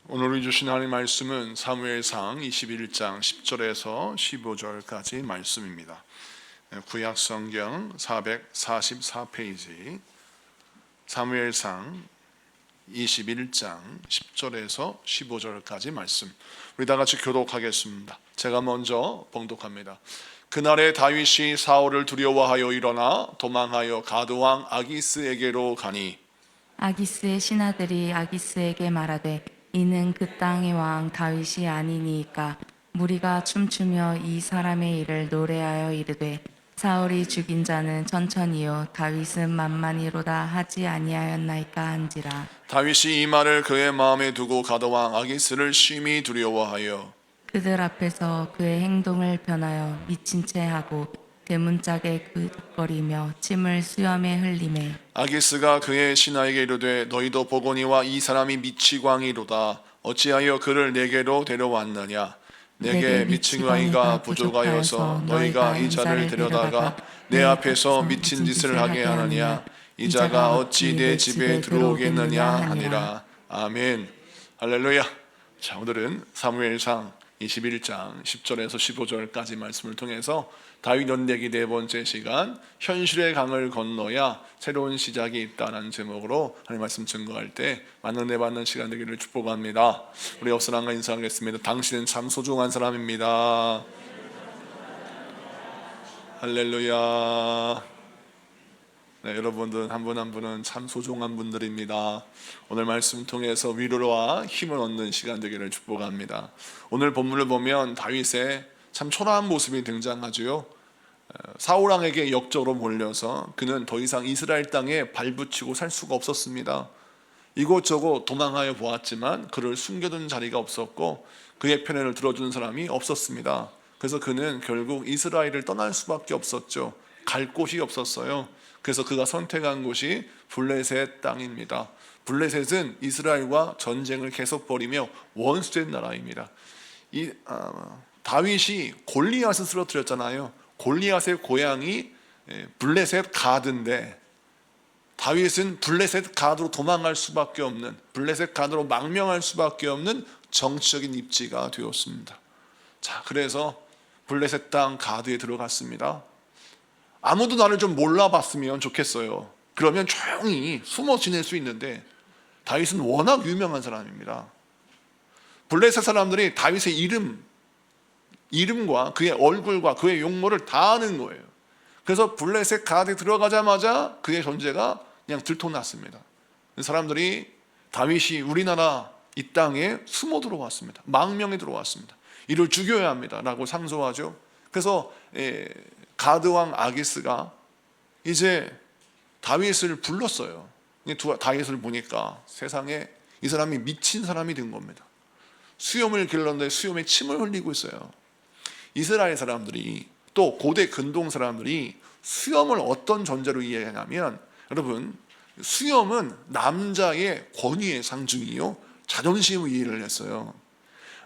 오늘 주신 하나님 말씀은 사무엘상 21장 10절에서 15절까지 말씀입니다. 구약 성경 444페이지 사무엘상 21장 10절에서 15절까지 말씀, 우리 다 같이 교독하겠습니다. 제가 먼저 봉독합니다. 그날에 다윗이 사울을 두려워하여 일어나 도망하여 가드왕 아기스에게로 가니, 아기스의 신하들이 아기스에게 말하되 이는 그 땅의 왕 다윗이 아니니이까. 무리가 춤추며 이 사람의 일을 노래하여 이르되 사울이 죽인 자는 천천히요 다윗은 만만히로다 하지 아니하였나이까 한지라. 다윗이 이 말을 그의 마음에 두고 가드왕 아기스를 심히 두려워하여 그들 앞에서 그의 행동을 변하여 미친 채 하고 대문짝에 끄덕거리며 침을 수염에 흘리매 아기스가 그의 신하에게 이르되 너희도 보거니와 이 사람이 미치광이로다. 어찌하여 그를 내게로 데려왔느냐? 내게 미치광이가 부족하여서 너희가 이 자를 데려다가 내 앞에서 미친 짓을 하게 하느냐? 이 자가 어찌 내 집에 들어오겠느냐 하니라. 아멘. 할렐루야. 자, 오늘은 사무엘상 21장 10절에서 15절까지 말씀을 통해서 다윗 연대기 네 번째 시간, 현실의 강을 건너야 새로운 시작이 있다는 제목으로 하나님 말씀 증거할 때 많은 은혜 받는 시간 되기를 축복합니다. 우리 옆 사람과 인사하겠습니다. 당신은 참 소중한 사람입니다. 할렐루야. 네, 여러분들 한 분 한 분은 참 소중한 분들입니다. 오늘 말씀 통해서 위로와 힘을 얻는 시간 되기를 축복합니다. 오늘 본문을 보면 다윗의 참 초라한 모습이 등장하죠. 사울 왕에게 역적으로 몰려서 그는 더 이상 이스라엘 땅에 발붙이고 살 수가 없었습니다. 이곳저곳 도망하여 보았지만 그를 숨겨둔 자리가 없었고 그의 편애를 들어주는 사람이 없었습니다. 그래서 그는 결국 이스라엘을 떠날 수밖에 없었죠. 갈 곳이 없었어요. 그래서 그가 선택한 곳이 블레셋 땅입니다. 블레셋은 이스라엘과 전쟁을 계속 벌이며 원수된 나라입니다. 다윗이 골리앗을 쓰러뜨렸잖아요. 골리앗의 고향이 블레셋 가드인데 다윗은 블레셋 가드로 도망갈 수밖에 없는, 블레셋 가드로 망명할 수밖에 없는 정치적인 입지가 되었습니다. 자, 그래서 블레셋 땅 가드에 들어갔습니다. 아무도 나를 좀 몰라봤으면 좋겠어요. 그러면 조용히 숨어 지낼 수 있는데 다윗은 워낙 유명한 사람입니다. 블레셋 사람들이 다윗의 이름과 그의 얼굴과 그의 용모를 다 아는 거예요. 그래서 블레셋 가드에 들어가자마자 그의 존재가 그냥 들통났습니다. 사람들이 다윗이 우리나라 이 땅에 숨어 들어왔습니다. 망명에 들어왔습니다. 이를 죽여야 합니다 라고 상소하죠. 그래서 가드왕 아기스가 이제 다윗을 불렀어요. 다윗을 보니까 세상에 이 사람이 미친 사람이 된 겁니다. 수염을 길렀는데 수염에 침을 흘리고 있어요. 이스라엘 사람들이, 또 고대 근동 사람들이 수염을 어떤 존재로 이해하냐면, 여러분, 수염은 남자의 권위의 상징이요 자존심을 이해를 했어요.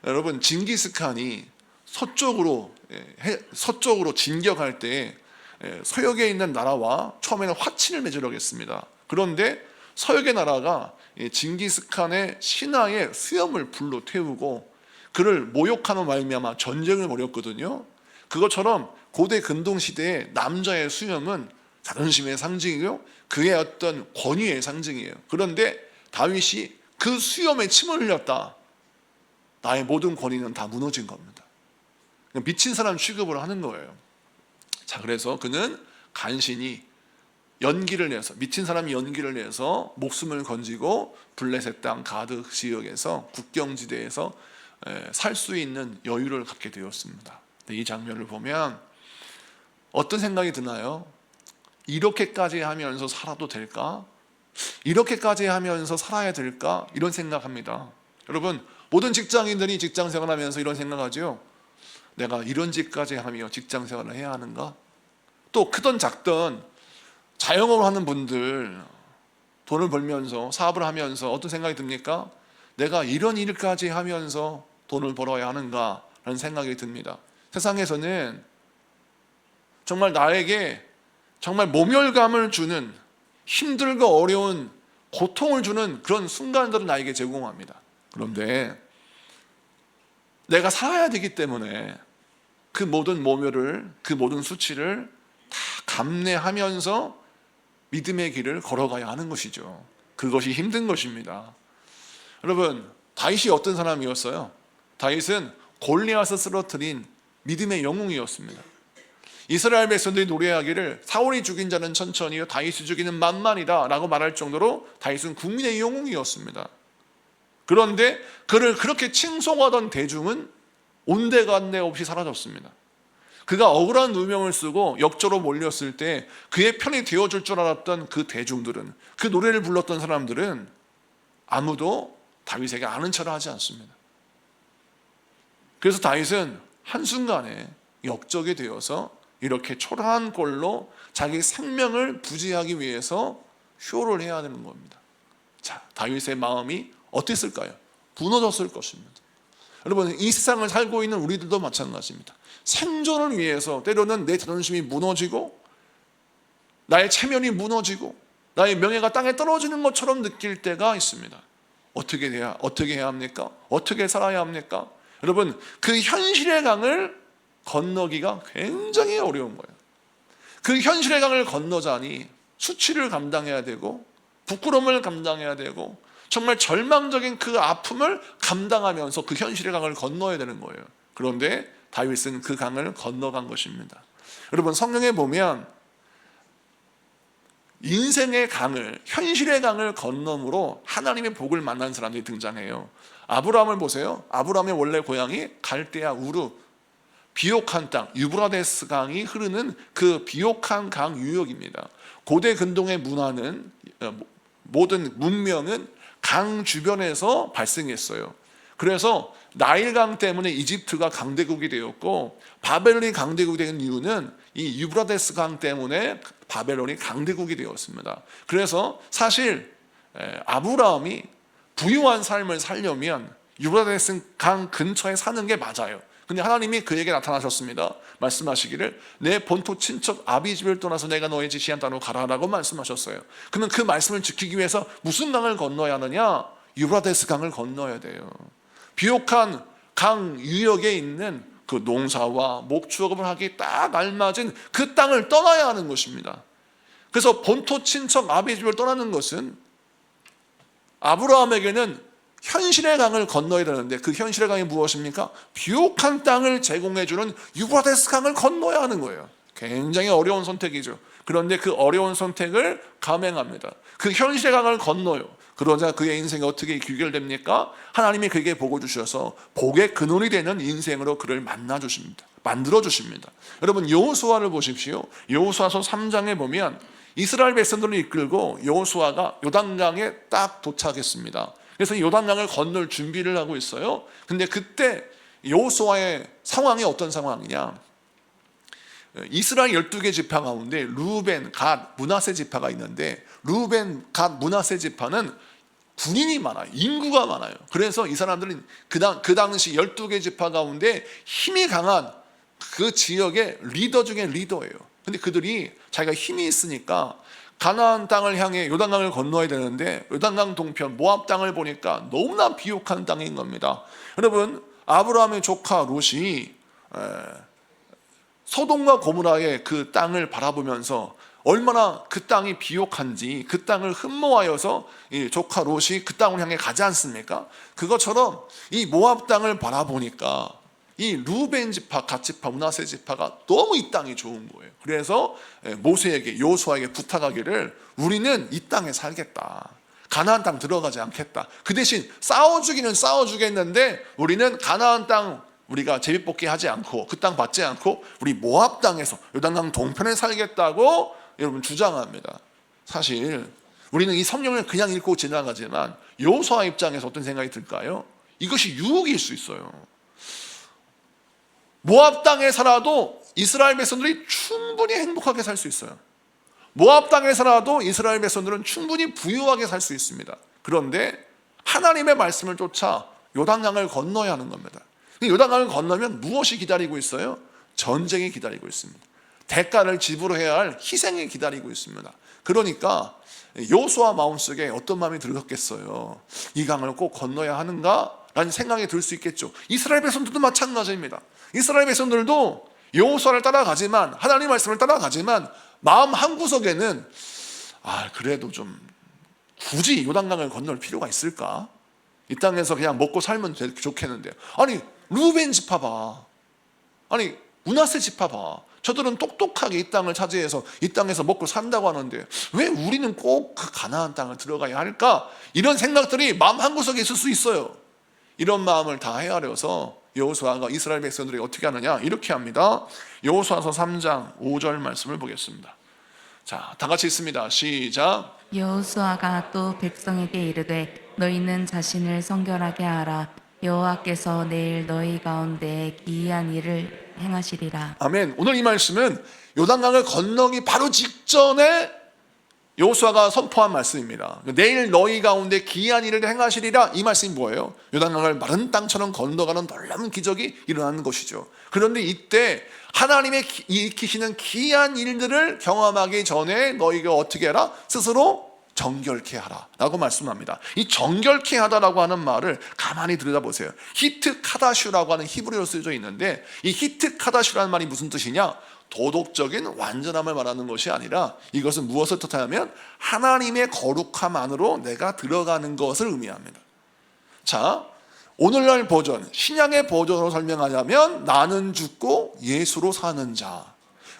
여러분, 징기스칸이 서쪽으로 진격할 때 서역에 있는 나라와 처음에는 화친을 맺으려고 했습니다. 그런데 서역의 나라가 징기스칸의 신하의 수염을 불로 태우고 그를 모욕하는 말미암아 전쟁을 벌였거든요. 그것처럼 고대 근동 시대의 남자의 수염은 자존심의 상징이요 그의 어떤 권위의 상징이에요. 그런데 다윗이 그 수염에 침을 흘렸다. 나의 모든 권위는 다 무너진 겁니다. 미친 사람 취급을 하는 거예요. 자, 그래서 그는 간신히 연기를 내서, 미친 사람이 연기를 내서 목숨을 건지고 블레셋 땅 가드 지역에서 국경지대에서 살 수 있는 여유를 갖게 되었습니다. 이 장면을 보면 어떤 생각이 드나요? 이렇게까지 하면서 살아도 될까? 이렇게까지 하면서 살아야 될까? 이런 생각합니다. 여러분, 모든 직장인들이 직장생활 하면서 이런 생각하죠. 내가 이런 짓까지 하며 직장생활을 해야 하는가? 또 크든 작든 자영업을 하는 분들, 돈을 벌면서 사업을 하면서 어떤 생각이 듭니까? 내가 이런 일까지 하면서 돈을 벌어야 하는가? 라는 생각이 듭니다. 세상에서는 정말 나에게 정말 모멸감을 주는, 힘들고 어려운 고통을 주는 그런 순간들을 나에게 제공합니다. 그런데 내가 살아야 되기 때문에 그 모든 모멸을, 그 모든 수치를 다 감내하면서 믿음의 길을 걸어가야 하는 것이죠. 그것이 힘든 것입니다. 여러분, 다윗이 어떤 사람이었어요? 다윗은 골리앗을 쓰러뜨린 믿음의 영웅이었습니다. 이스라엘 백성들이 노래하기를 사울이 죽인 자는 천천히요 다윗이 죽이는 만만이다 라고 말할 정도로 다윗은 국민의 영웅이었습니다. 그런데 그를 그렇게 칭송하던 대중은 온데간데 없이 사라졌습니다. 그가 억울한 누명을 쓰고 역조로 몰렸을 때 그의 편이 되어줄 줄 알았던 그 대중들은, 그 노래를 불렀던 사람들은 아무도 다윗에게 아는 척을 하지 않습니다. 그래서 다윗은 한순간에 역적이 되어서 이렇게 초라한 꼴로 자기 생명을 부지하기 위해서 쇼를 해야 되는 겁니다. 자, 다윗의 마음이 어땠을까요? 무너졌을 것입니다. 여러분, 이 세상을 살고 있는 우리들도 마찬가지입니다. 생존을 위해서 때로는 내 자존심이 무너지고 나의 체면이 무너지고 나의 명예가 땅에 떨어지는 것처럼 느낄 때가 있습니다. 어떻게 해야 합니까? 어떻게 살아야 합니까? 여러분, 그 현실의 강을 건너기가 굉장히 어려운 거예요. 그 현실의 강을 건너자니 수치를 감당해야 되고 부끄러움을 감당해야 되고 정말 절망적인 그 아픔을 감당하면서 그 현실의 강을 건너야 되는 거예요. 그런데 다윗은 그 강을 건너간 것입니다. 여러분, 성경에 보면 인생의 강을, 현실의 강을 건너므로 하나님의 복을 만난 사람들이 등장해요. 아브라함을 보세요. 아브라함의 원래 고향이 갈대아 우르, 비옥한 땅, 유브라데스 강이 흐르는 그 비옥한 강 유역입니다. 고대 근동의 문화는, 모든 문명은 강 주변에서 발생했어요. 그래서 나일강 때문에 이집트가 강대국이 되었고, 바벨론이 강대국이 된 이유는 이 유브라데스 강 때문에 바벨론이 강대국이 되었습니다. 그래서 사실 아브라함이 부유한 삶을 살려면 유브라데스 강 근처에 사는 게 맞아요. 근데 하나님이 그에게 나타나셨습니다. 말씀하시기를 내 본토 친척 아비 집을 떠나서 내가 너의 지시한 땅으로 가라라고 말씀하셨어요. 그러면 그 말씀을 지키기 위해서 무슨 강을 건너야 하느냐? 유브라데스 강을 건너야 돼요. 비옥한 강 유역에 있는 그 농사와 목축업을 하기 딱 알맞은 그 땅을 떠나야 하는 것입니다. 그래서 본토 친척 아비 집을 떠나는 것은 아브라함에게는 현실의 강을 건너야 되는데, 그 현실의 강이 무엇입니까? 비옥한 땅을 제공해주는 유브라데스 강을 건너야 하는 거예요. 굉장히 어려운 선택이죠. 그런데 그 어려운 선택을 감행합니다. 그 현실의 강을 건너요. 그러자 그의 인생이 어떻게 귀결됩니까? 하나님이 그에게 복을 주셔서 복의 근원이 되는 인생으로 그를 만들어 주십니다. 여러분, 여호수아를 보십시오. 여호수아서 3장에 보면 이스라엘 백성들을 이끌고 여호수아가 요단강에 딱 도착했습니다. 그래서 요단강을 건널 준비를 하고 있어요. 근데 그때 여호수아의 상황이 어떤 상황이냐? 이스라엘 12개 지파 가운데 루벤, 갓, 므낫세 지파가 있는데, 루벤, 갓, 므낫세 지파는 군인이 많아요. 인구가 많아요. 그래서 이 사람들은 그 당시 12개 지파 가운데 힘이 강한 그 지역의 리더 중에 리더예요. 근데 그들이 자기가 힘이 있으니까 가나안 땅을 향해 요단강을 건너야 되는데, 요단강 동편 모압 땅을 보니까 너무나 비옥한 땅인 겁니다. 여러분, 아브라함의 조카 롯이 소돔과 고모라의 그 땅을 바라보면서 얼마나 그 땅이 비옥한지 그 땅을 흠모하여서 이 조카 롯이 그 땅을 향해 가지 않습니까? 그것처럼 이 모압 땅을 바라보니까 이 루벤 지파, 갓 지파, 므낫세 지파가 너무 이 땅이 좋은 거예요. 그래서 모세에게, 여호수아에게 부탁하기를 우리는 이 땅에 살겠다. 가나안 땅 들어가지 않겠다. 그 대신 싸워주기는 싸워주겠는데 우리는 가나안 땅 우리가 제비뽑기 하지 않고 그 땅 받지 않고 우리 모압 땅에서 요단강 동편에 살겠다고 여러분 주장합니다. 사실 우리는 이 성경을 그냥 읽고 지나가지만 여호수아 입장에서 어떤 생각이 들까요? 이것이 유혹일 수 있어요. 모압 땅에 살아도 이스라엘 백성들이 충분히 행복하게 살 수 있어요. 모압 땅에 살아도 이스라엘 백성들은 충분히 부유하게 살 수 있습니다. 그런데 하나님의 말씀을 쫓아 요단강을 건너야 하는 겁니다. 요단강을 건너면 무엇이 기다리고 있어요? 전쟁이 기다리고 있습니다. 대가를 지불해야 할 희생이 기다리고 있습니다. 그러니까 여호수아 마음속에 어떤 마음이 들었겠어요? 이 강을 꼭 건너야 하는가? 라는 생각이 들 수 있겠죠. 이스라엘 백성들도 마찬가지입니다. 이스라엘 백성들도 여호수아를 따라가지만, 하나님의 말씀을 따라가지만 마음 한구석에는 그래도 좀 굳이 요단강을 건널 필요가 있을까? 이 땅에서 그냥 먹고 살면 좋겠는데, 아니 루벤 집 봐봐, 아니 므낫세 집 봐봐, 저들은 똑똑하게 이 땅을 차지해서 이 땅에서 먹고 산다고 하는데 왜 우리는 꼭 그 가나안 땅을 들어가야 할까? 이런 생각들이 마음 한구석에 있을 수 있어요. 이런 마음을 다 헤아려서 여호수아가 이스라엘 백성들이 어떻게 하느냐, 이렇게 합니다. 여호수아서 3장 5절 말씀을 보겠습니다. 자, 다 같이 읽습니다. 시작. 여호수아가 또 백성에게 이르되 너희는 자신을 성결하게 하라. 여호와께서 내일 너희 가운데 기이한 일을 행하시리라. 아멘. 오늘 이 말씀은 요단강을 건너기 바로 직전에 여호수아가 선포한 말씀입니다. 내일 너희 가운데 기이한 일을 행하시리라. 이 말씀이 뭐예요? 요단강을 마른 땅처럼 건너가는 놀라운 기적이 일어나는 것이죠. 그런데 이때 하나님의 일으키시는 기이한 일들을 경험하기 전에 너희가 어떻게 해라? 스스로 정결케 하라 라고 말씀합니다. 이 정결케 하다라고 하는 말을 가만히 들여다보세요. 히트 카다슈라고 하는 히브리어로 쓰여져 있는데, 이 히트 카다슈라는 말이 무슨 뜻이냐? 도덕적인 완전함을 말하는 것이 아니라 이것은 무엇을 뜻하냐면 하나님의 거룩함 안으로 내가 들어가는 것을 의미합니다. 자, 오늘날 버전, 신약의 버전으로 설명하자면 나는 죽고 예수로 사는 자,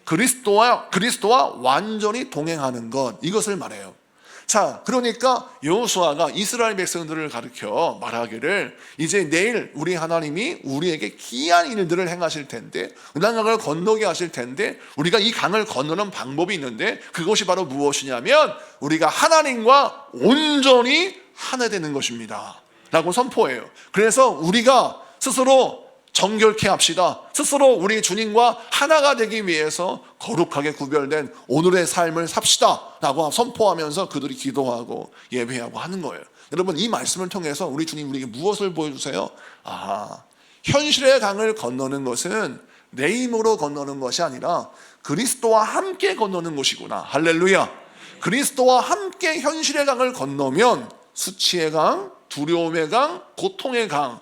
그리스도와 완전히 동행하는 것, 이것을 말해요. 자, 그러니까 여호수아가 이스라엘 백성들을 가르쳐 말하기를 이제 내일 우리 하나님이 우리에게 기이한 일들을 행하실 텐데, 요단강을 건너게 하실 텐데, 우리가 이 강을 건너는 방법이 있는데 그것이 바로 무엇이냐면 우리가 하나님과 온전히 하나 되는 것입니다 라고 선포해요. 그래서 우리가 스스로 정결케 합시다. 스스로 우리 주님과 하나가 되기 위해서 거룩하게 구별된 오늘의 삶을 삽시다 라고 선포하면서 그들이 기도하고 예배하고 하는 거예요. 여러분, 이 말씀을 통해서 우리 주님 우리에게 무엇을 보여주세요? 현실의 강을 건너는 것은 내 힘으로 건너는 것이 아니라 그리스도와 함께 건너는 것이구나. 할렐루야. 그리스도와 함께 현실의 강을 건너면 수치의 강, 두려움의 강, 고통의 강,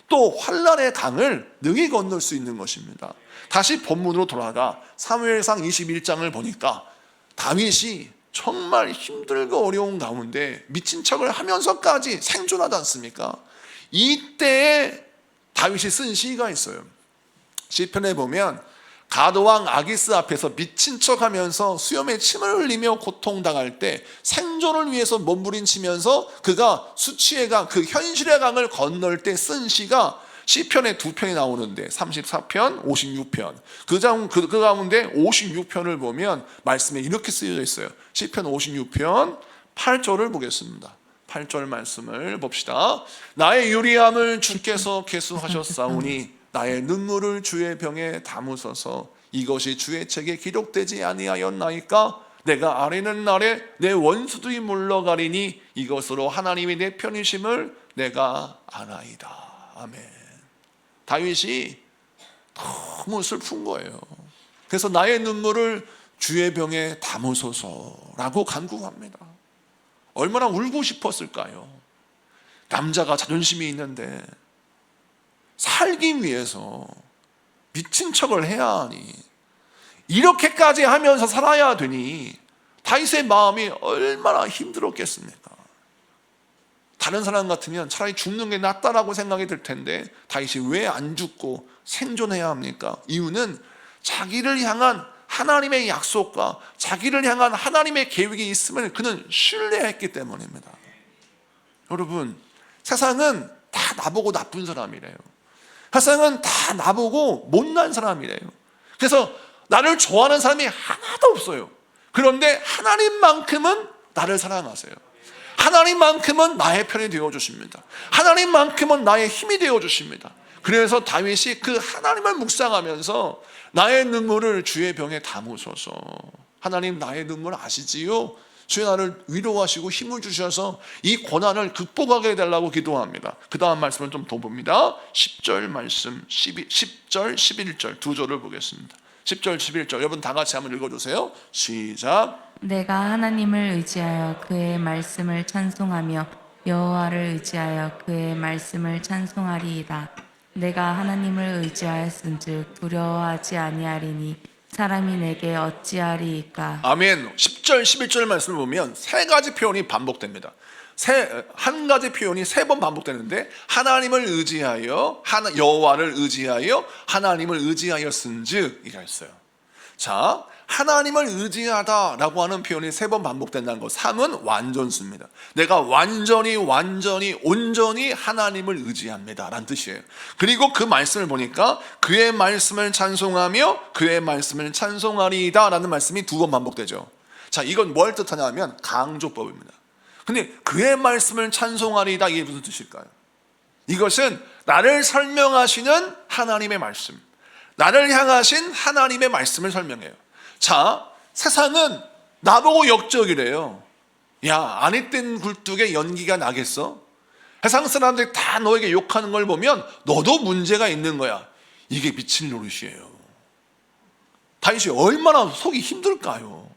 또 환난의 강을 능히 건널 수 있는 것입니다. 다시 본문으로 돌아가 사무엘상 21장을 보니까 다윗이 정말 힘들고 어려운 가운데 미친 척을 하면서까지 생존하지 않습니까? 이때에 다윗이 쓴 시가 있어요. 시편에 보면 가드왕 아기스 앞에서 미친 척하면서 수염에 침을 흘리며 고통당할 때 생존을 위해서 몸부림치면서 그가 수치의 강, 그 현실의 강을 건널 때 쓴 시가 시편에 2편이 나오는데 34편, 56편. 그 가운데 56편을 보면 말씀에 이렇게 쓰여져 있어요. 시편 56편 8절을 보겠습니다. 8절 말씀을 봅시다. 나의 유리함을 주께서 계수하셨사오니 나의 눈물을 주의 병에 담으소서. 이것이 주의 책에 기록되지 아니하였나이까? 내가 아뢰는 날에 내 원수들이 물러가리니 이것으로 하나님이 내 편이심을 내가 아나이다. 아멘. 다윗이 너무 슬픈 거예요. 그래서 나의 눈물을 주의 병에 담으소서라고 간구합니다. 얼마나 울고 싶었을까요? 남자가 자존심이 있는데 살기 위해서 미친 척을 해야 하니, 이렇게까지 하면서 살아야 되니 다윗의 마음이 얼마나 힘들었겠습니까? 다른 사람 같으면 차라리 죽는 게 낫다라고 생각이 들 텐데 다윗이 왜 안 죽고 생존해야 합니까? 이유는 자기를 향한 하나님의 약속과 자기를 향한 하나님의 계획이 있음을 그는 신뢰했기 때문입니다. 여러분, 세상은 다 나보고 나쁜 사람이래요. 세상은 다 나보고 못난 사람이래요. 그래서 나를 좋아하는 사람이 하나도 없어요. 그런데 하나님만큼은 나를 사랑하세요. 하나님만큼은 나의 편이 되어주십니다. 하나님만큼은 나의 힘이 되어주십니다. 그래서 다윗이 그 하나님을 묵상하면서 나의 눈물을 주의 병에 담으소서. 하나님, 나의 눈물 아시지요? 주의 나를 위로하시고 힘을 주셔서 이 고난을 극복하게 해달라고 기도합니다. 그 다음 말씀을 좀 더 봅니다. 10절 말씀, 10절, 11절 두 절을 보겠습니다. 10절 11절 여러분 다 같이 한번 읽어주세요. 시작. 내가 하나님을 의지하여 그의 말씀을 찬송하며 여호와를 의지하여 그의 말씀을 찬송하리이다. 내가 하나님을 의지하였은즉 두려워하지 아니하리니 사람이 내게 어찌하리이까. 아멘. 10절 11절 말씀을 보면 세 가지 표현이 반복됩니다. 한 가지 표현이 세 번 반복되는데 하나님을 의지하여 여호와를 의지하여 하나님을 의지하였은즉 이가 있어요. 자, 하나님을 의지하다라고 하는 표현이 세 번 반복된다는 것. 3은 완전수입니다. 내가 완전히 온전히 하나님을 의지합니다 라는 뜻이에요. 그리고 그 말씀을 보니까 그의 말씀을 찬송하며 그의 말씀을 찬송하리이다 라는 말씀이 두 번 반복되죠. 자, 이건 뭘 뜻하냐면 강조법입니다. 근데 그의 말씀을 찬송하리이다 이게 무슨 뜻일까요? 이것은 나를 설명하시는 하나님의 말씀, 나를 향하신 하나님의 말씀을 설명해요. 자, 세상은 나보고 역적이래요. 야, 안에 뜬 굴뚝에 연기가 나겠어? 세상 사람들이 다 너에게 욕하는 걸 보면 너도 문제가 있는 거야. 이게 미칠 노릇이에요. 다윗이 얼마나 속이 힘들까요?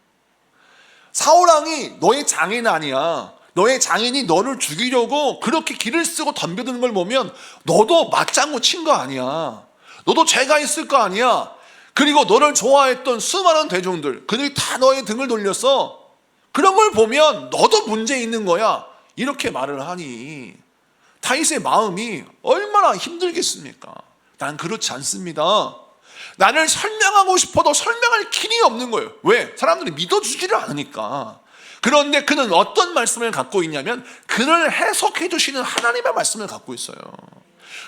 사울왕이 너의 장인 아니야. 너의 장인이 너를 죽이려고 그렇게 길을 쓰고 덤벼드는 걸 보면 너도 맞장구 친 거 아니야. 너도 죄가 있을 거 아니야. 그리고 너를 좋아했던 수많은 대중들, 그들이 다 너의 등을 돌렸어. 그런 걸 보면 너도 문제 있는 거야. 이렇게 말을 하니 다윗의 마음이 얼마나 힘들겠습니까? 난 그렇지 않습니다. 나를 설명하고 싶어도 설명할 길이 없는 거예요. 왜? 사람들이 믿어주지를 않으니까. 그런데 그는 어떤 말씀을 갖고 있냐면 그를 해석해 주시는 하나님의 말씀을 갖고 있어요.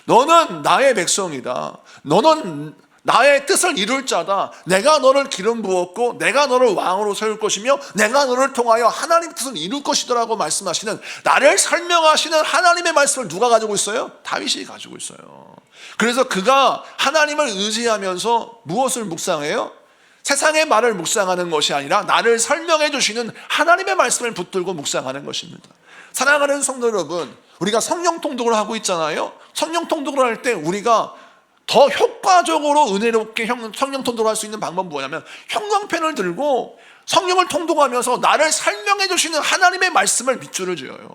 너는 나의 백성이다. 너는 나의 뜻을 이룰 자다. 내가 너를 기름 부었고 내가 너를 왕으로 세울 것이며 내가 너를 통하여 하나님 뜻을 이룰 것이더라고 말씀하시는, 나를 설명하시는 하나님의 말씀을 누가 가지고 있어요? 다윗이 가지고 있어요. 그래서 그가 하나님을 의지하면서 무엇을 묵상해요? 세상의 말을 묵상하는 것이 아니라 나를 설명해 주시는 하나님의 말씀을 붙들고 묵상하는 것입니다. 사랑하는 성도 여러분, 우리가 성령 통독을 하고 있잖아요. 성령 통독을 할 때 우리가 더 효과적으로 은혜롭게 성령 통독을 할 수 있는 방법은 뭐냐면 형광펜을 들고 성령을 통독하면서 나를 설명해 주시는 하나님의 말씀을 밑줄을 지어요.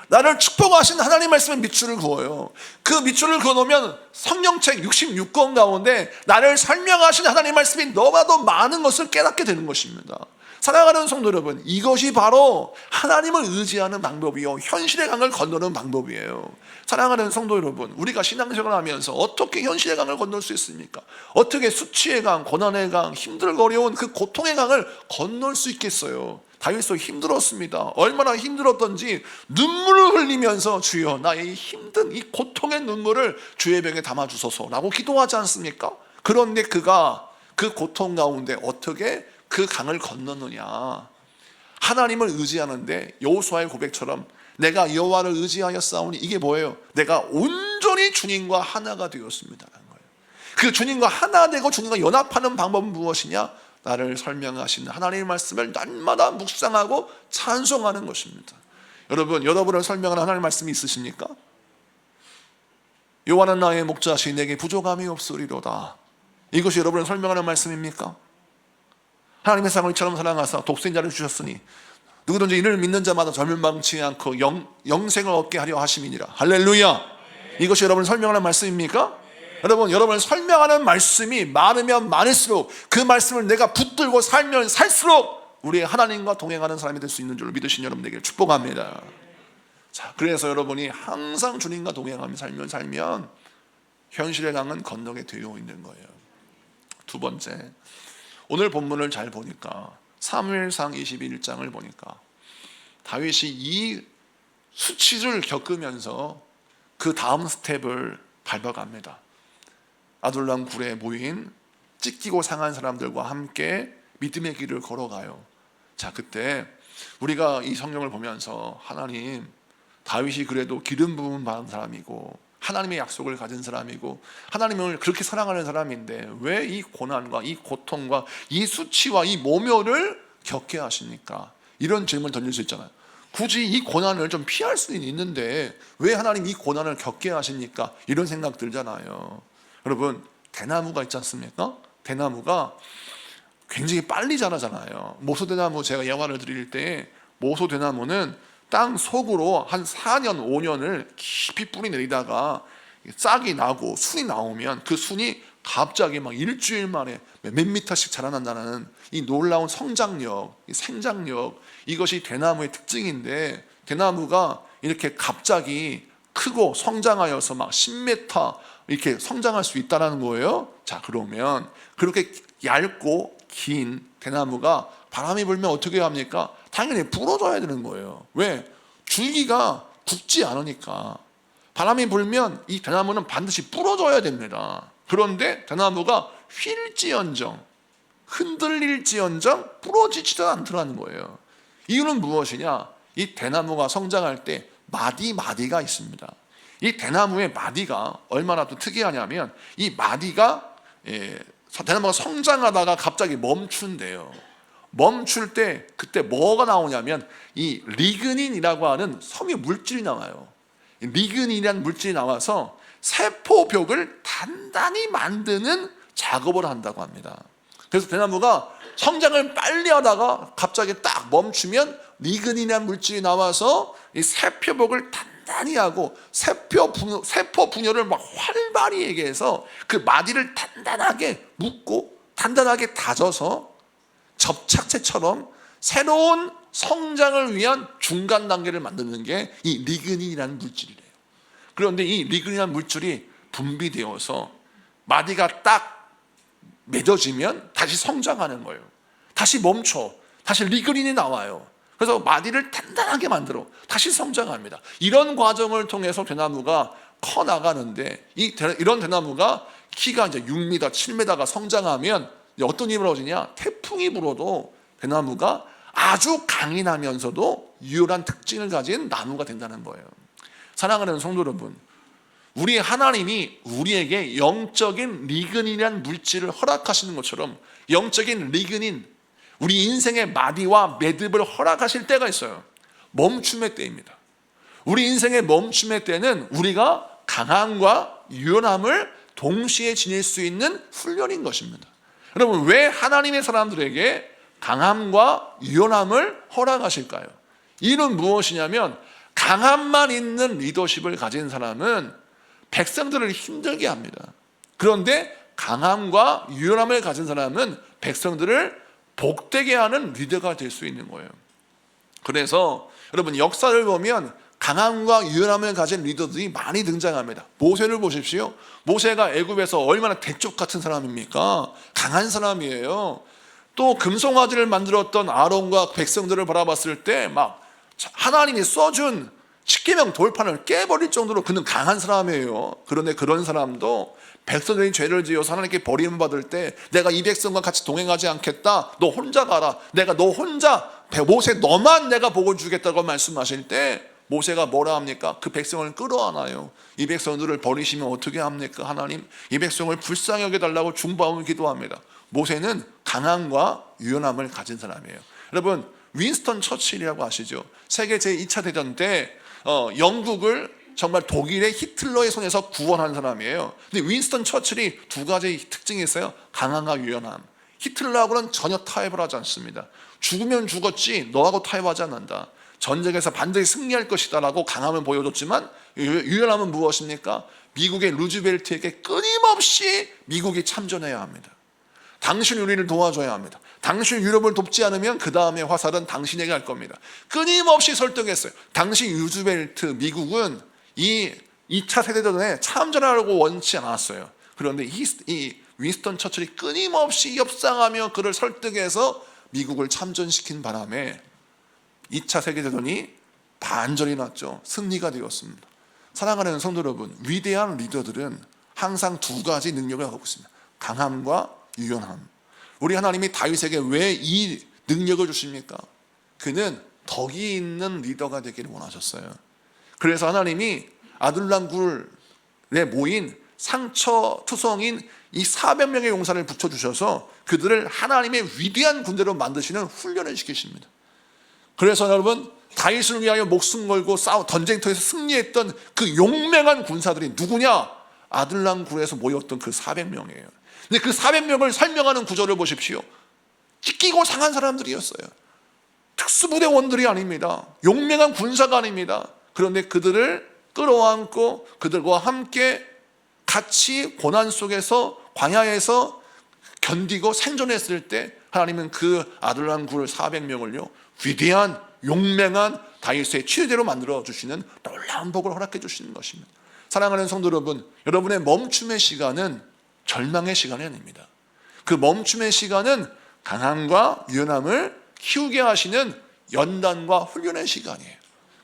나를 축복하신 하나님 말씀에 밑줄을 그어요. 그 밑줄을 그어놓으면 성령책 66권 가운데 나를 설명하신 하나님 말씀이 너무나도 많은 것을 깨닫게 되는 것입니다. 사랑하는 성도 여러분, 이것이 바로 하나님을 의지하는 방법이요, 현실의 강을 건너는 방법이에요. 사랑하는 성도 여러분, 우리가 신앙생활을 하면서 어떻게 현실의 강을 건널 수 있습니까? 어떻게 수치의 강, 고난의 강, 힘들고 그 고통의 강을 건널 수 있겠어요? 다윗도 힘들었습니다. 얼마나 힘들었던지 눈물을 흘리면서 주여 나의 힘든 이 고통의 눈물을 주의 병에 담아주소서라고 기도하지 않습니까? 그런데 그가 그 고통 가운데 어떻게 그 강을 건너느냐? 하나님을 의지하는데 여호수아의 고백처럼 내가 여호와를 의지하여 싸우니 이게 뭐예요? 내가 온전히 주님과 하나가 되었습니다라는 거예요. 그 주님과 하나 되고 주님과 연합하는 방법은 무엇이냐? 나를 설명하시는 하나님의 말씀을 날마다 묵상하고 찬송하는 것입니다. 여러분, 여러분을 설명하는 하나님의 말씀이 있으십니까? 여호와는 나의 목자시 내게 부족함이 없으리로다. 이것이 여러분을 설명하는 말씀입니까? 하나님의 세상을 이처럼 사랑하사 독생자를 주셨으니 누구든지 이를 믿는 자마다 절망치 않고 영생을 얻게 하려 하심이니라. 할렐루야. 이것이 여러분을 설명하는 말씀입니까? 여러분, 여러분을 설명하는 말씀이 많으면 많을수록 그 말씀을 내가 붙들고 살면 살수록 우리의 하나님과 동행하는 사람이 될 수 있는 줄 믿으신 여러분에게 축복합니다. 자, 그래서 여러분이 항상 주님과 동행하며 살면 현실의 강은 건너게 되어 있는 거예요. 두 번째, 오늘 본문을 잘 보니까 사무엘상 21장을 보니까 다윗이 이 수치를 겪으면서 그 다음 스텝을 밟아갑니다. 아둘람 굴에 모인 찢기고 상한 사람들과 함께 믿음의 길을 걸어가요. 자, 그때 우리가 이 성경을 보면서 하나님, 다윗이 그래도 기름 부음 받은 사람이고 하나님의 약속을 가진 사람이고 하나님을 그렇게 사랑하는 사람인데 왜 이 고난과 이 고통과 이 수치와 이 모멸을 겪게 하십니까? 이런 질문을 던질 수 있잖아요. 굳이 이 고난을 좀 피할 수는 있는데 왜 하나님 이 고난을 겪게 하십니까? 이런 생각 들잖아요. 여러분, 대나무가 있지 않습니까? 대나무가 굉장히 빨리 자라잖아요. 모소대나무 제가 예화를 드릴 때 모소대나무는 땅 속으로 한 4년 5년을 깊이 뿌리 내리다가 싹이 나고 순이 나오면 그 순이 갑자기 막 일주일 만에 몇 미터씩 자라난다는 이 놀라운 성장력, 이 생장력, 이것이 대나무의 특징인데, 대나무가 이렇게 갑자기 크고 성장하여서 막 10m 이렇게 성장할 수 있다는 거예요. 자, 그러면 그렇게 얇고 긴 대나무가 바람이 불면 어떻게 합니까? 당연히 부러져야 되는 거예요. 왜? 줄기가 굳지 않으니까. 바람이 불면 이 대나무는 반드시 부러져야 됩니다. 그런데 대나무가 휠지언정, 흔들릴지언정 부러지지도 않더라는 거예요. 이유는 무엇이냐? 이 대나무가 성장할 때 마디가 있습니다. 이 대나무의 마디가 얼마나 또 특이하냐면, 이 마디가 대나무가 성장하다가 갑자기 멈춘대요. 멈출 때 그때 뭐가 나오냐면 이 리그닌이라고 하는 섬유 물질이 나와요. 리그닌이라는 물질이 나와서 세포벽을 단단히 만드는 작업을 한다고 합니다. 그래서 대나무가 성장을 빨리 하다가 갑자기 딱 멈추면 리그닌이라는 물질이 나와서 이 세포벽을 단단히 하고 세포 분열을 막 활발히 얘기해서 그 마디를 단단하게 묶고 단단하게 다져서 접착제처럼 새로운 성장을 위한 중간 단계를 만드는 게 이 리그닌이라는 물질이래요. 그런데 이 리그닌이라는 물질이 분비되어서 마디가 딱 맺어지면 다시 성장하는 거예요. 다시 멈춰. 다시 리그닌이 나와요. 그래서 마디를 단단하게 만들어 다시 성장합니다. 이런 과정을 통해서 대나무가 커 나가는데, 이런 대나무가 키가 이제 6m, 7m가 성장하면 어떤 일이 벌어지냐? 태풍이 불어도 대나무가 아주 강인하면서도 유효한 특징을 가진 나무가 된다는 거예요. 사랑하는 성도 여러분, 우리 하나님이 우리에게 영적인 리그닌이라는 물질을 허락하시는 것처럼 영적인 리그닌, 우리 인생의 마디와 매듭을 허락하실 때가 있어요. 멈춤의 때입니다. 우리 인생의 멈춤의 때는 우리가 강함과 유연함을 동시에 지닐 수 있는 훈련인 것입니다. 여러분, 왜 하나님의 사람들에게 강함과 유연함을 허락하실까요? 이는 무엇이냐면, 강함만 있는 리더십을 가진 사람은 백성들을 힘들게 합니다. 그런데 강함과 유연함을 가진 사람은 백성들을 복되게 하는 리더가 될 수 있는 거예요. 그래서 여러분, 역사를 보면 강함과 유연함을 가진 리더들이 많이 등장합니다. 모세를 보십시오. 모세가 애굽에서 얼마나 대쪽 같은 사람입니까? 강한 사람이에요. 또 금송아지를 만들었던 아론과 백성들을 바라봤을 때 막 하나님이 써준 십계명 돌판을 깨버릴 정도로 그는 강한 사람이에요. 그런데 그런 사람도 백성들이 죄를 지어서 하나님께 버림받을 때 내가 이 백성과 같이 동행하지 않겠다, 너 혼자 가라, 내가 너 혼자, 모세 너만 내가 복을 주겠다고 말씀하실 때 모세가 뭐라 합니까? 그 백성을 끌어안아요. 이 백성들을 버리시면 어떻게 합니까? 하나님, 이 백성을 불쌍히 여겨달라고 중보함을 기도합니다. 모세는 강함과 유연함을 가진 사람이에요. 여러분, 윈스턴 처칠이라고 아시죠? 세계 제2차 대전 때 영국을 정말 독일의 히틀러의 손에서 구원한 사람이에요. 근데 윈스턴 처칠이 두 가지 특징이 있어요. 강함과 유연함. 히틀러하고는 전혀 타협을 하지 않습니다. 죽으면 죽었지 너하고 타협하지 않는다. 전쟁에서 반드시 승리할 것이다 라고 강함을 보여줬지만 유연함은 무엇입니까? 미국의 루즈벨트에게 끊임없이 미국이 참전해야 합니다. 당신 우리를 도와줘야 합니다. 당신 유럽을 돕지 않으면 그 다음에 화살은 당신에게 갈 겁니다. 끊임없이 설득했어요. 당시 루즈벨트 미국은 이 2차 세계대전에 참전하려고 원치 않았어요. 그런데 이 윈스턴 처칠이 끊임없이 협상하며 그를 설득해서 미국을 참전시킨 바람에 2차 세계대전이 반전이 났죠. 승리가 되었습니다. 사랑하는 성도 여러분, 위대한 리더들은 항상 두 가지 능력을 갖고 있습니다. 강함과 유연함. 우리 하나님이 다윗에게 왜 이 능력을 주십니까? 그는 덕이 있는 리더가 되기를 원하셨어요. 그래서 하나님이 아둘람 굴에 모인 상처투성인 이 400명의 용사를 붙여주셔서 그들을 하나님의 위대한 군대로 만드시는 훈련을 시키십니다. 그래서 여러분, 다윗을 위하여 목숨 걸고 전쟁터에서 승리했던 그 용맹한 군사들이 누구냐? 아둘람 굴에서 모였던 그 400명이에요. 근데 그 400명을 설명하는 구절을 보십시오. 찢기고 상한 사람들이었어요. 특수부대원들이 아닙니다. 용맹한 군사가 아닙니다. 그런데 그들을 끌어안고 그들과 함께 같이 고난 속에서 광야에서 견디고 생존했을 때 하나님은 그 아둘람 굴 400명을요 위대한 용맹한 다윗의 치유대로 만들어 주시는 놀라운 복을 허락해 주시는 것입니다. 사랑하는 성도 여러분, 여러분의 멈춤의 시간은 절망의 시간이 아닙니다. 그 멈춤의 시간은 강함과 유연함을 키우게 하시는 연단과 훈련의 시간이에요.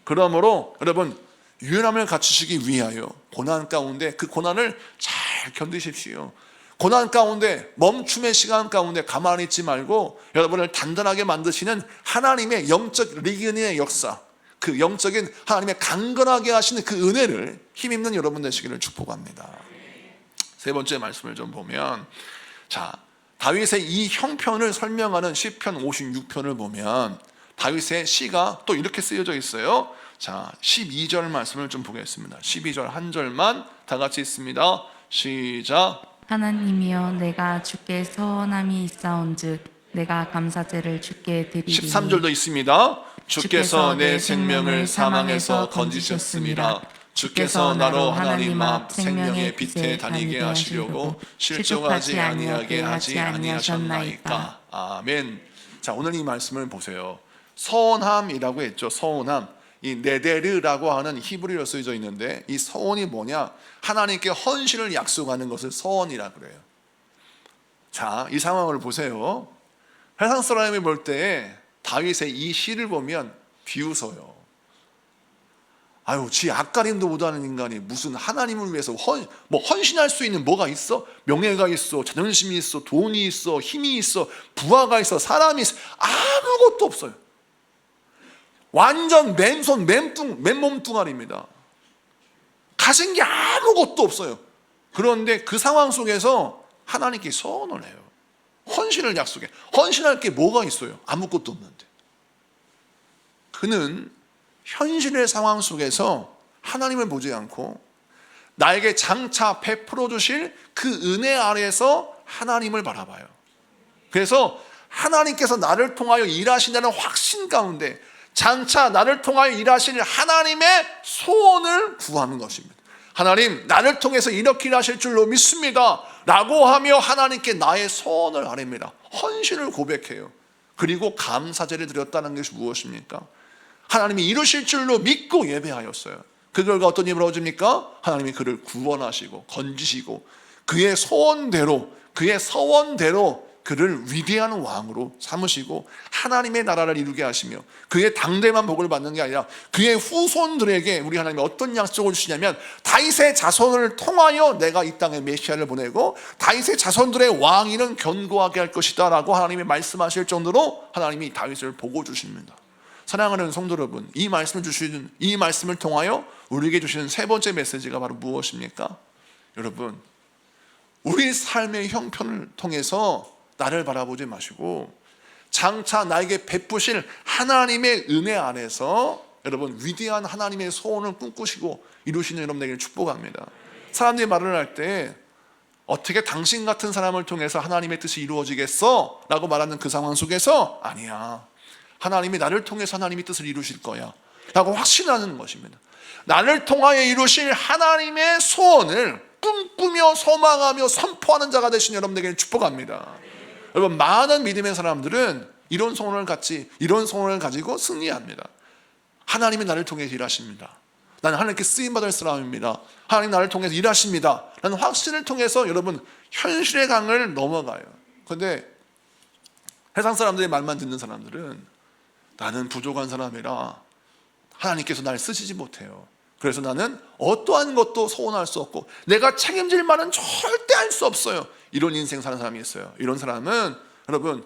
그러므로 여러분 유연함을 갖추시기 위하여 고난 가운데 그 고난을 잘 견디십시오. 고난 가운데 멈춤의 시간 가운데 가만히 있지 말고 여러분을 단단하게 만드시는 하나님의 영적 리그니의 역사, 그 영적인 하나님의 강건하게 하시는 그 은혜를 힘입는 여러분 되시기를 축복합니다. 세 번째 말씀을 좀 보면, 자, 다윗의 이 형편을 설명하는 시편 56편을 보면 다윗의 시가 또 이렇게 쓰여져 있어요. 자, 12절 말씀을 좀 보겠습니다. 12절 한 절만 다 같이 읽습니다. 시작. 하나님이여 내가 주께 서원함이 있사온즉 내가 감사제를 주께 드리리니 13절도 있습니다. 주께서 내 생명을 사망에서 건지셨습니다. 주께서 나로 하나님 앞 생명의 빛에 다니게 하시려고 실족하지 아니하게 하지 아니하셨나이까. 아멘. 자, 오늘 이 말씀을 보세요. 서원함이라고 했죠. 서원함. 이 네데르라고 하는 히브리어로 쓰여져 있는데 이 서원이 뭐냐? 하나님께 헌신을 약속하는 것을 서원이라 그래요. 자, 이 상황을 보세요. 세상 사람이 볼 때 다윗의 이 시를 보면 비웃어요. 아유, 지 앞가림도 못하는 인간이 무슨 하나님을 위해서 헌신할 수 있는 뭐가 있어? 명예가 있어, 자존심이 있어, 돈이 있어, 힘이 있어, 부하가 있어, 사람이 있어, 아무것도 없어요. 완전 맨손 맨몸뚱아리입니다. 가진 게 아무것도 없어요. 그런데 그 상황 속에서 하나님께 서원을 해요. 헌신을 약속해. 헌신할 게 뭐가 있어요? 아무것도 없는데. 그는 현실의 상황 속에서 하나님을 보지 않고 나에게 장차 베풀어 주실 그 은혜 아래에서 하나님을 바라봐요. 그래서 하나님께서 나를 통하여 일하신다는 확신 가운데 장차 나를 통하여 일하실 하나님의 소원을 구하는 것입니다. 하나님, 나를 통해서 이렇게 일하실 줄로 믿습니다 라고 하며 하나님께 나의 소원을 아뢰입니다. 헌신을 고백해요. 그리고 감사제를 드렸다는 것이 무엇입니까? 하나님이 이루실 줄로 믿고 예배하였어요. 그 결과 어떤 일이 벌어집니까? 하나님이 그를 구원하시고 건지시고 그의 소원대로, 그의 서원대로 그를 위대한 왕으로 삼으시고 하나님의 나라를 이루게 하시며 그의 당대만 복을 받는 게 아니라 그의 후손들에게 우리 하나님이 어떤 약속을 주시냐면 다윗의 자손을 통하여 내가 이 땅에 메시아를 보내고 다윗의 자손들의 왕위는 견고하게 할 것이다 라고 하나님이 말씀하실 정도로 하나님이 다윗을 보고 주십니다. 사랑하는 성도 여러분, 이 말씀을 통하여 우리에게 주시는 세 번째 메시지가 바로 무엇입니까? 여러분, 우리 삶의 형편을 통해서 나를 바라보지 마시고 장차 나에게 베푸실 하나님의 은혜 안에서 여러분 위대한 하나님의 소원을 꿈꾸시고 이루시는 여러분에게 축복합니다. 사람들이 말을 할 때 어떻게 당신 같은 사람을 통해서 하나님의 뜻이 이루어지겠어? 라고 말하는 그 상황 속에서 아니야, 하나님이 나를 통해서 하나님의 뜻을 이루실 거야 라고 확신하는 것입니다. 나를 통하여 이루실 하나님의 소원을 꿈꾸며 소망하며 선포하는 자가 되신 여러분에게 축복합니다. 여러분, 많은 믿음의 사람들은 이런 소원을 가지고 승리합니다. 하나님이 나를 통해서 일하십니다. 나는 하나님께 쓰임받을 사람입니다. 하나님 나를 통해서 일하십니다. 라는 확신을 통해서 여러분 현실의 강을 넘어가요. 그런데 세상 사람들의 말만 듣는 사람들은 나는 부족한 사람이라 하나님께서 날 쓰시지 못해요. 그래서 나는 어떠한 것도 소원할 수 없고 내가 책임질 말은 절대 할 수 없어요. 이런 인생 사는 사람이 있어요. 이런 사람은 여러분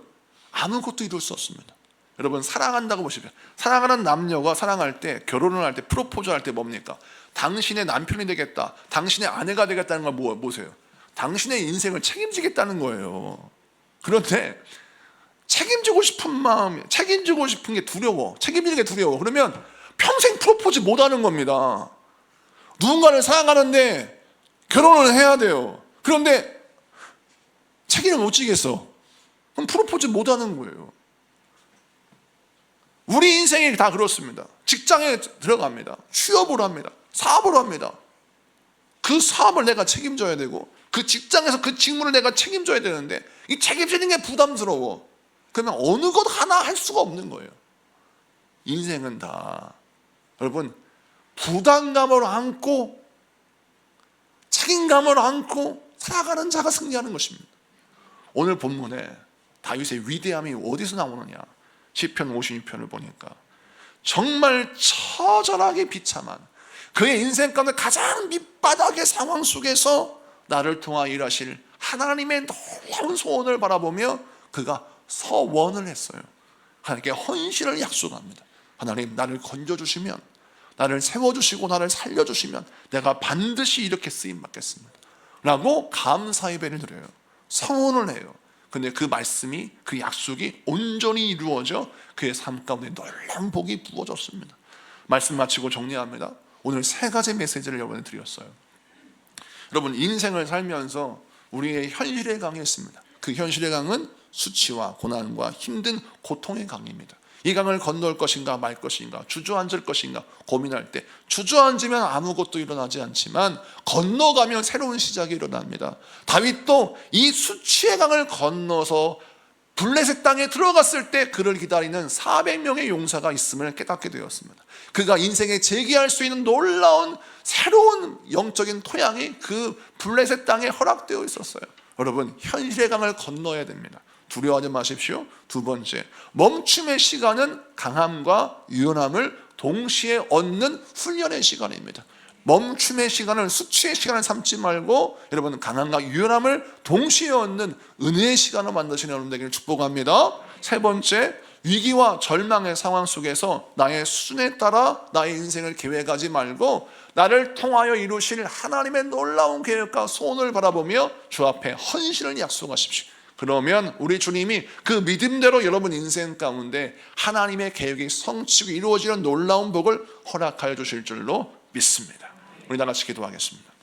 아무것도 이룰 수 없습니다. 여러분, 사랑한다고 보십시오. 사랑하는 남녀가 사랑할 때, 결혼을 할 때, 프로포즈 할 때 뭡니까? 당신의 남편이 되겠다, 당신의 아내가 되겠다는 걸 뭐세요? 당신의 인생을 책임지겠다는 거예요. 그런데 책임지고 싶은 게 두려워. 책임지는 게 두려워. 그러면 평생 프로포즈 못하는 겁니다. 누군가를 사랑하는데 결혼을 해야 돼요. 그런데 책임을 못 지겠어. 그럼 프로포즈 못 하는 거예요. 우리 인생이 다 그렇습니다. 직장에 들어갑니다. 취업을 합니다. 사업을 합니다. 그 사업을 내가 책임져야 되고 그 직장에서 그 직무를 내가 책임져야 되는데 이 책임지는 게 부담스러워. 그러면 어느 것 하나 할 수가 없는 거예요. 인생은 다 여러분 부담감을 안고 책임감을 안고 살아가는 자가 승리하는 것입니다. 오늘 본문에 다윗의 위대함이 어디서 나오느냐? 시편 56편을 보니까 정말 처절하게 비참한 그의 인생 가운데 가장 밑바닥의 상황 속에서 나를 통하여 일하실 하나님의 놀라운 소원을 바라보며 그가 서원을 했어요. 하나님께 헌신을 약속합니다. 하나님, 나를 건져주시면, 나를 세워주시고 나를 살려주시면 내가 반드시 이렇게 쓰임받겠습니다 라고 감사 예배를 드려요. 서원을 해요. 근데 그 말씀이, 그 약속이 온전히 이루어져 그의 삶 가운데 놀라운 복이 부어졌습니다. 말씀 마치고 정리합니다. 오늘 세 가지 메시지를 여러분에 드렸어요. 여러분, 인생을 살면서 우리의 현실의 강이 있습니다. 그 현실의 강은 수치와 고난과 힘든 고통의 강입니다. 이 강을 건널 것인가 말 것인가, 주저앉을 것인가 고민할 때 주저앉으면 아무것도 일어나지 않지만 건너가면 새로운 시작이 일어납니다. 다윗도 이 수치의 강을 건너서 블레셋 땅에 들어갔을 때 그를 기다리는 400명의 용사가 있음을 깨닫게 되었습니다. 그가 인생에 재기할 수 있는 놀라운 새로운 영적인 토양이 그 블레셋 땅에 허락되어 있었어요. 여러분, 현실의 강을 건너야 됩니다. 두려워하지 마십시오. 두 번째, 멈춤의 시간은 강함과 유연함을 동시에 얻는 훈련의 시간입니다. 멈춤의 시간을, 수치의 시간을 삼지 말고 여러분 강함과 유연함을 동시에 얻는 은혜의 시간을 만드시는 여러분 되기를 축복합니다. 세 번째, 위기와 절망의 상황 속에서 나의 수준에 따라 나의 인생을 계획하지 말고 나를 통하여 이루실 하나님의 놀라운 계획과 소원을 바라보며 주 앞에 헌신을 약속하십시오. 그러면 우리 주님이 그 믿음대로 여러분 인생 가운데 하나님의 계획이 성취고 이루어지는 놀라운 복을 허락하여 주실 줄로 믿습니다. 우리 다 같이 기도하겠습니다.